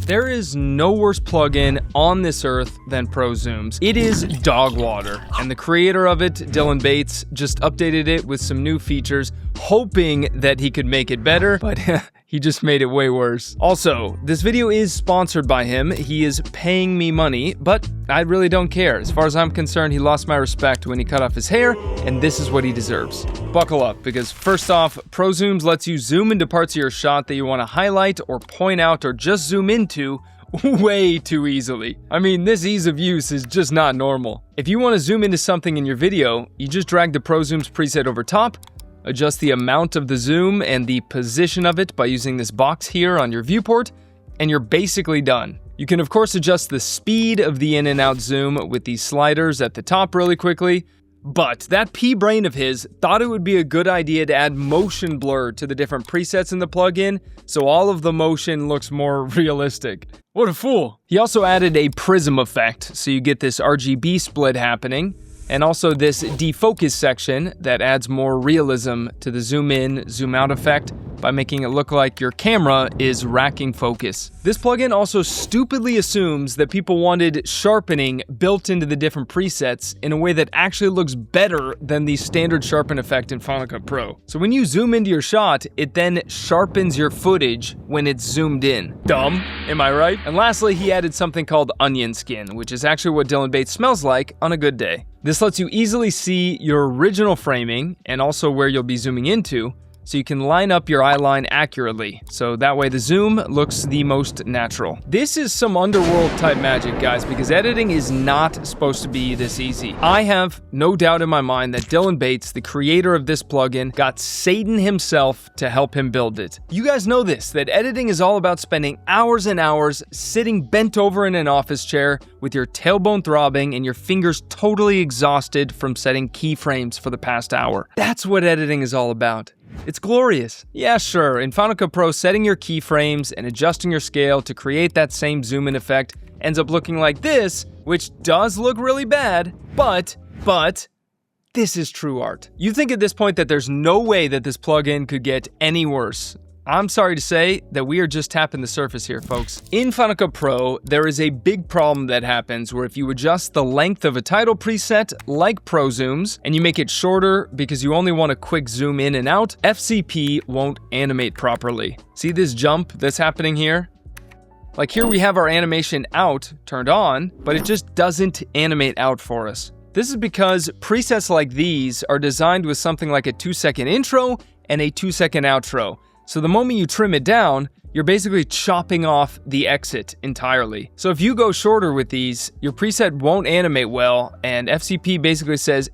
There is no worse plugin on this earth than ProZooms. It is dog water, and the creator of it, Dylan Bates, just updated it with some new features, hoping that he could make it better, but he just made it way worse. Also, this video is sponsored by him. He is paying me money, but I really don't care. As far as I'm concerned, he lost my respect when he cut off his hair, and this is what he deserves. Buckle up, because first off, ProZooms lets you zoom into parts of your shot that you want to highlight or point out or just zoom into way too easily. I mean, this ease of use is just not normal. If you want to zoom into something in your video, you just drag the ProZooms preset over top, adjust the amount of the zoom and the position of it by using this box here on your viewport, and you're basically done. You can of course adjust the speed of the in and out zoom with these sliders at the top really quickly, but that pea-brain of his thought it would be a good idea to add motion blur to the different presets in the plugin, so all of the motion looks more realistic. What a fool! He also added a prism effect, so you get this RGB split happening, and also this defocus section that adds more realism to the zoom in, zoom out effect by making it look like your camera is racking focus. This plugin also stupidly assumes that people wanted sharpening built into the different presets in a way that actually looks better than the standard sharpen effect in Final Cut Pro. So when you zoom into your shot, it then sharpens your footage when it's zoomed in. Dumb, am I right? And lastly, he added something called onion skin, which is actually what Dylan Bates smells like on a good day. This lets you easily see your original framing and also where you'll be zooming into, so you can line up your eye line accurately, so that way the zoom looks the most natural. This is some underworld type magic, guys, because editing is not supposed to be this easy. I have no doubt in my mind that Dylan Bates, the creator of this plugin, got Satan himself to help him build it. You guys know this, that editing is all about spending hours and hours sitting bent over in an office chair with your tailbone throbbing and your fingers totally exhausted from setting keyframes for the past hour. That's what editing is all about. It's glorious. Yeah, sure, in Final Cut Pro, setting your keyframes and adjusting your scale to create that same zoom in effect ends up looking like this, which does look really bad, but this is true art. You think at this point that there's no way that this plugin could get any worse. I'm sorry to say that we are just tapping the surface here, folks. In Final Cut Pro, there is a big problem that happens where if you adjust the length of a title preset, like ProZooms, and you make it shorter because you only want a quick zoom in and out, FCP won't animate properly. See this jump that's happening here? Like here we have our animation out turned on, but it just doesn't animate out for us. This is because presets like these are designed with something like a 2-second intro and a 2-second outro. So the moment you trim it down, you're basically chopping off the exit entirely. So if you go shorter with these, your preset won't animate well, and FCP basically says,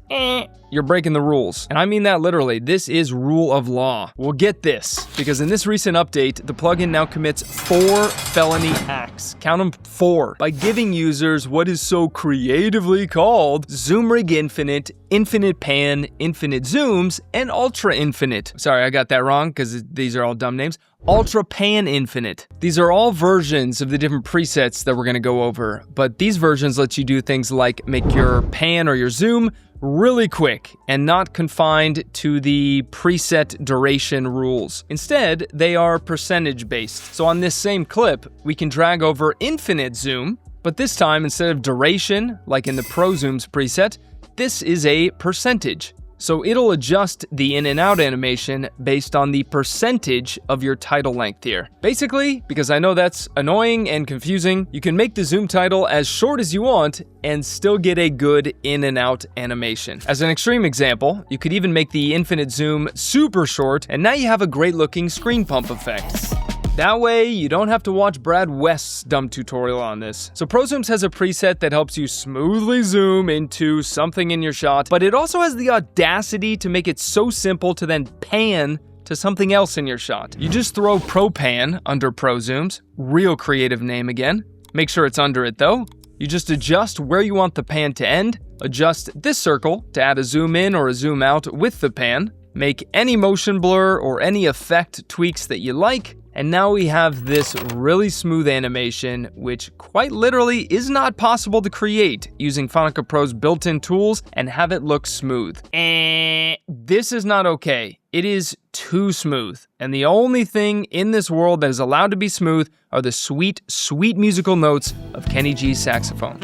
you're breaking the rules. And I mean that literally. This is rule of law. Well, get this, because in this recent update, the plugin now commits 4 felony acts. Count them 4. By giving users what is so creatively called zoom rig infinite, infinite pan, infinite zooms, and ultra infinite. Sorry, I got that wrong because these are all dumb names. Ultra pan infinite. These are all versions of the different presets that we're going to go over, but these versions let you do things like make your pan or your zoom really quick and not confined to the preset duration rules. Instead, they are percentage based. So on this same clip, we can drag over infinite zoom, but this time instead of duration, like in the ProZooms preset, this is a percentage. So it'll adjust the in and out animation based on the percentage of your title length here. Basically, because I know that's annoying and confusing, you can make the zoom title as short as you want and still get a good in and out animation. As an extreme example, you could even make the infinite zoom super short, and now you have a great looking screen pump effect. That way, you don't have to watch Brad West's dumb tutorial on this. So ProZooms has a preset that helps you smoothly zoom into something in your shot, but it also has the audacity to make it so simple to then pan to something else in your shot. You just throw ProPan under ProZooms, real creative name again. Make sure it's under it though. You just adjust where you want the pan to end, adjust this circle to add a zoom in or a zoom out with the pan, make any motion blur or any effect tweaks that you like, And now we have this really smooth animation, which quite literally is not possible to create using Final Cut Pro's built-in tools and have it look smooth. This is not okay. It is too smooth. And the only thing in this world that is allowed to be smooth are the sweet, sweet musical notes of Kenny G's saxophone.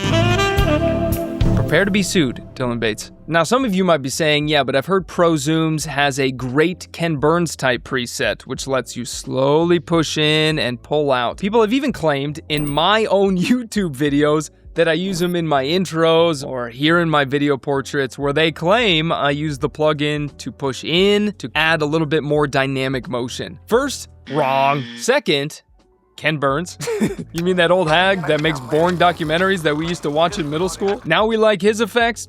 Prepare to be sued, Dylan Bates. Now, some of you might be saying, yeah, but I've heard ProZooms has a great Ken Burns type preset, which lets you slowly push in and pull out. People have even claimed in my own YouTube videos that I use them in my intros or here in my video portraits where they claim I use the plugin to push in to add a little bit more dynamic motion. First, wrong. Second, Ken Burns. You mean that old hag that makes boring documentaries that we used to watch in middle school? Now we like his effects?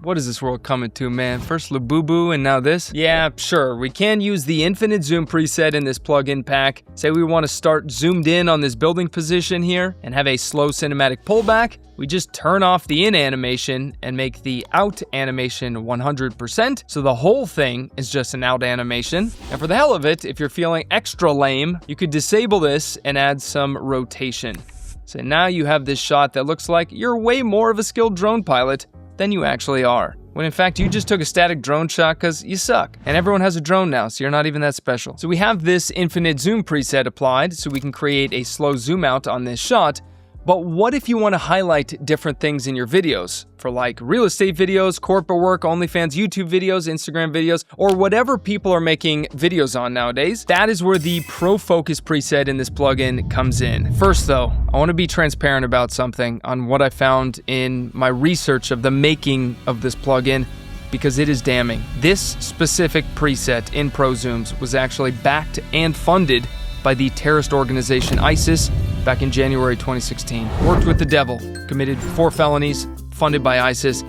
What is this world coming to, man? First Labubu and now this? Yeah, sure, we can use the infinite zoom preset in this plugin pack. Say we want to start zoomed in on this building position here and have a slow cinematic pullback. We just turn off the in animation and make the out animation 100%, so the whole thing is just an out animation. And for the hell of it, if you're feeling extra lame, you could disable this and add some rotation. So now you have this shot that looks like you're way more of a skilled drone pilot than you actually are. When in fact, you just took a static drone shot because you suck. And everyone has a drone now, so you're not even that special. So we have this infinite zoom preset applied, so we can create a slow zoom out on this shot. But what if you want to highlight different things in your videos? For like real estate videos, corporate work, OnlyFans, YouTube videos, Instagram videos, or whatever people are making videos on nowadays. That is where the ProFocus preset in this plugin comes in. First though, I want to be transparent about something on what I found in my research of the making of this plugin, because it is damning. This specific preset in ProZooms was actually backed and funded by the terrorist organization ISIS back in January 2016. Worked with the devil, committed 4 felonies, funded by ISIS.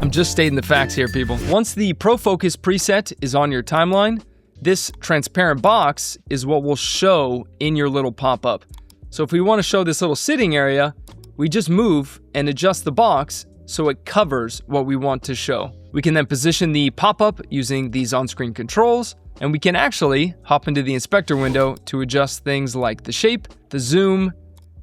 I'm just stating the facts here, people. Once the ProFocus preset is on your timeline, this transparent box is what will show in your little pop-up. So if we want to show this little sitting area, we just move and adjust the box so it covers what we want to show. We can then position the pop-up using these on-screen controls, and we can actually hop into the inspector window to adjust things like the shape, the zoom,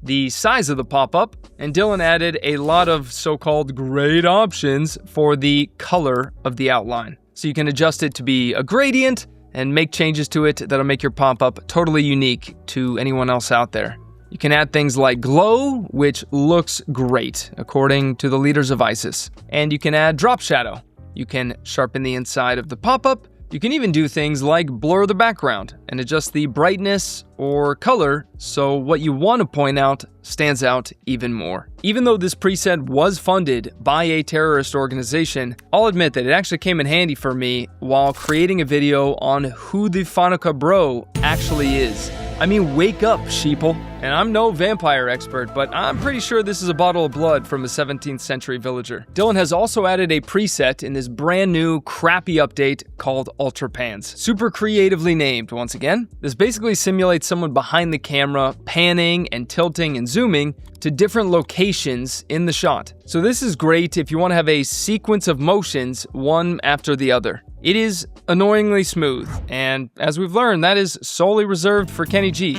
the size of the pop-up, and Dylan added a lot of so-called great options for the color of the outline. So you can adjust it to be a gradient and make changes to it that'll make your pop-up totally unique to anyone else out there. You can add things like glow, which looks great, according to the leaders of ISIS. And you can add drop shadow. You can sharpen the inside of the pop-up. You can even do things like blur the background and adjust the brightness or color so what you want to point out stands out even more. Even though this preset was funded by a terrorist organization, I'll admit that it actually came in handy for me while creating a video on who the Final Cut Bro actually is. I mean, wake up, sheeple. And I'm no vampire expert, but I'm pretty sure this is a bottle of blood from a 17th century villager. Dylan has also added a preset in this brand new crappy update called Ultra Pans. Super creatively named, once again. This basically simulates someone behind the camera panning and tilting and zooming to different locations in the shot. So this is great if you want to have a sequence of motions, one after the other. It is annoyingly smooth, and as we've learned, that is solely reserved for Kenny G.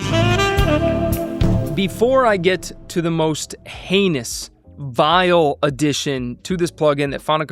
Before I get to the most heinous, vile addition to this plugin that Final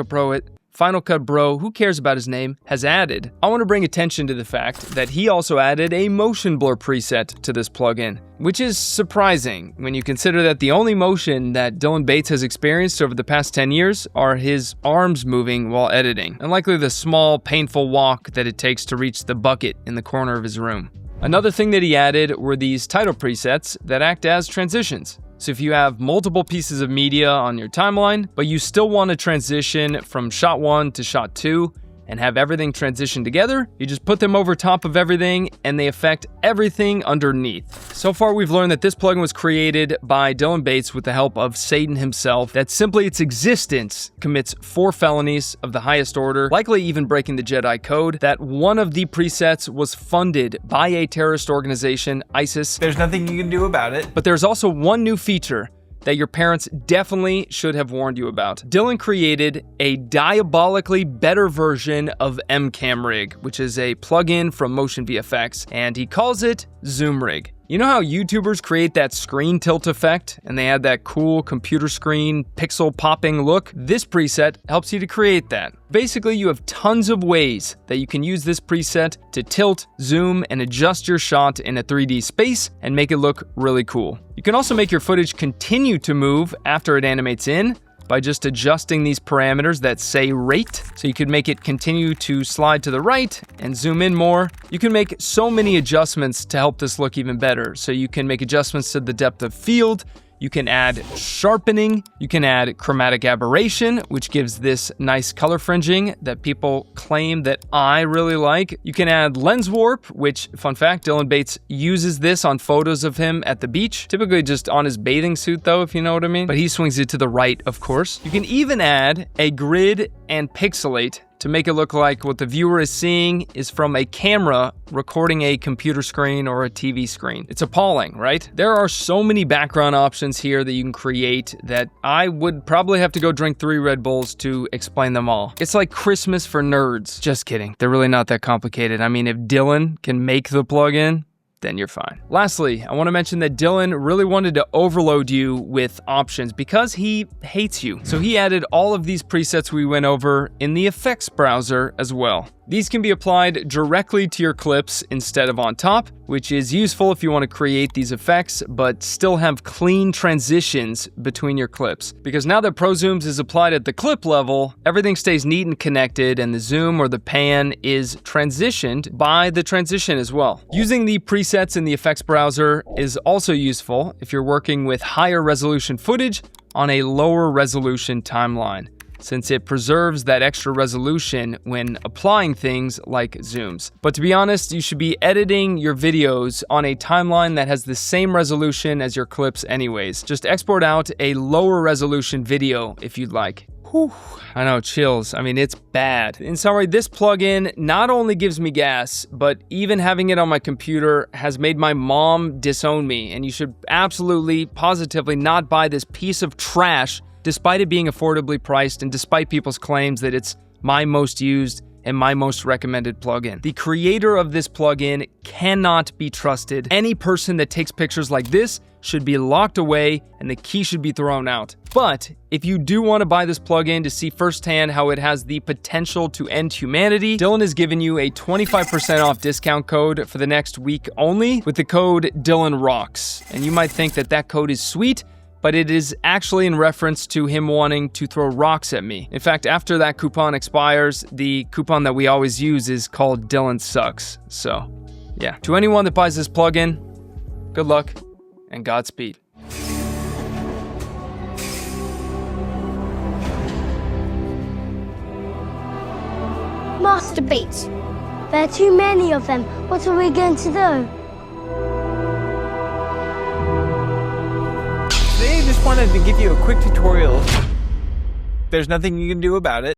Cut Bro, who cares about his name, has added, I want to bring attention to the fact that he also added a motion blur preset to this plugin, which is surprising when you consider that the only motion that Dylan Bates has experienced over the past 10 years are his arms moving while editing, and likely the small, painful walk that it takes to reach the bucket in the corner of his room. Another thing that he added were these title presets that act as transitions. So if you have multiple pieces of media on your timeline, but you still want to transition from shot 1 to shot 2 and have everything transition together, you just put them over top of everything and they affect everything underneath. So far we've learned that this plugin was created by Dylan Bates with the help of Satan himself, that simply its existence commits 4 felonies of the highest order, likely even breaking the Jedi Code, that one of the presets was funded by a terrorist organization, ISIS. There's nothing you can do about it. But there's also one new feature that your parents definitely should have warned you about. Dylan created a diabolically better version of mCamRig, which is a plugin from Motion VFX, and he calls it Zoom Rig. You know how YouTubers create that screen tilt effect and they add that cool computer screen pixel popping look? This preset helps you to create that. Basically, you have tons of ways that you can use this preset to tilt, zoom, and adjust your shot in a 3D space and make it look really cool. You can also make your footage continue to move after it animates in by just adjusting these parameters that say rate. So you could make it continue to slide to the right and zoom in more. You can make so many adjustments to help this look even better. So you can make adjustments to the depth of field. You can add sharpening, you can add chromatic aberration, which gives this nice color fringing that people claim that I really like. You can add lens warp, which, fun fact, Dylan Bates uses this on photos of him at the beach, typically just on his bathing suit though, if you know what I mean. But he swings it to the right, of course. You can even add a grid and pixelate to make it look like what the viewer is seeing is from a camera recording a computer screen or a TV screen. It's appalling, right? There are so many background options here that you can create that I would probably have to go drink 3 Red Bulls to explain them all. It's like Christmas for nerds. Just kidding. They're really not that complicated. I mean, if Dylan can make the plugin, then you're fine. Lastly, I want to mention that Dylan really wanted to overload you with options because he hates you. So he added all of these presets we went over in the effects browser as well. These can be applied directly to your clips instead of on top, which is useful if you want to create these effects, but still have clean transitions between your clips. Because now that ProZooms is applied at the clip level, everything stays neat and connected, and the zoom or the pan is transitioned by the transition as well. Using the presets in the effects browser is also useful if you're working with higher resolution footage on a lower resolution timeline, since it preserves that extra resolution when applying things like zooms. But to be honest, you should be editing your videos on a timeline that has the same resolution as your clips anyways. Just export out a lower resolution video if you'd like. Whew, I know, chills. I mean, it's bad. In summary, this plugin not only gives me gas, but even having it on my computer has made my mom disown me, and you should absolutely, positively not buy this piece of trash despite it being affordably priced and despite people's claims that it's my most used and my most recommended plugin. The creator of this plugin cannot be trusted. Any person that takes pictures like this should be locked away and the key should be thrown out. But if you do want to buy this plugin to see firsthand how it has the potential to end humanity, Dylan has given you a 25% off discount code for the next week only with the code DylanRocks. And you might think that that code is sweet, but it is actually in reference to him wanting to throw rocks at me. In fact, after that coupon expires, the coupon that we always use is called Dylan Sucks. So, yeah. To anyone that buys this plugin, good luck and Godspeed. Master Bates, there are too many of them. What are we going to do? Today I just wanted to give you a quick tutorial. There's nothing you can do about it.